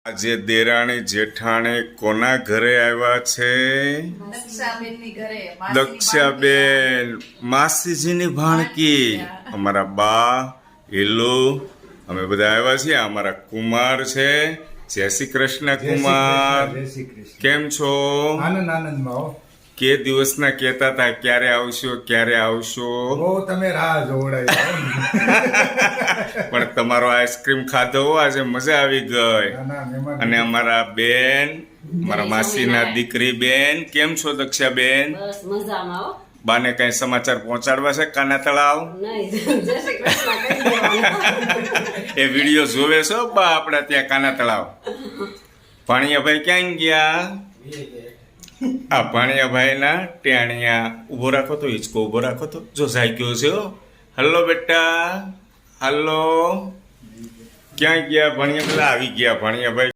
આજે દેરાણી જેઠાણી કોના ઘરે આવ્યા છે? દક્ષાબેન, માસીજીની ભાણકી, અમારા બા હેલો, અમે બધા આવ્યા છીએ. અમારા કુમાર છે. જય શ્રી કૃષ્ણ કુમાર, કેમ છો? આનંદ આનંદમાં. કે દિવસના કહેતા હતા ક્યારે આવશો ક્યારે આવશો, બહુ તમે રાહ જોવડાવી. પણ તમારો આઈસ્ક્રીમ ખાધો આજે મજા આવી ગઈ. અને અમારા બેન, મારા માસીના દીકરી બેન, કેમ છો દક્ષાબેન? બસ મજામાં હો. બાને કઈ સમાચાર પહોંચાડવા છે કાના તળાવ? નહીં, જય શ્રી કૃષ્ણ કહી દેવાનું. એ વિડીયો જોવે છો બા આપણે ત્યાં કાના તળાવ? ભાણિયાભાઈ ક્યાં ગયા? આ ભાણિયાભાઈ ના ટેણિયા. ઉભો રાખો તો, હિંચકો ઉભો રાખો તો. જો જાગ્યો છે હો. હલો બેટા, હલો. ક્યાં ગયા ભાણિયા? પેલા આવી ગયા ભાણિયાભાઈ.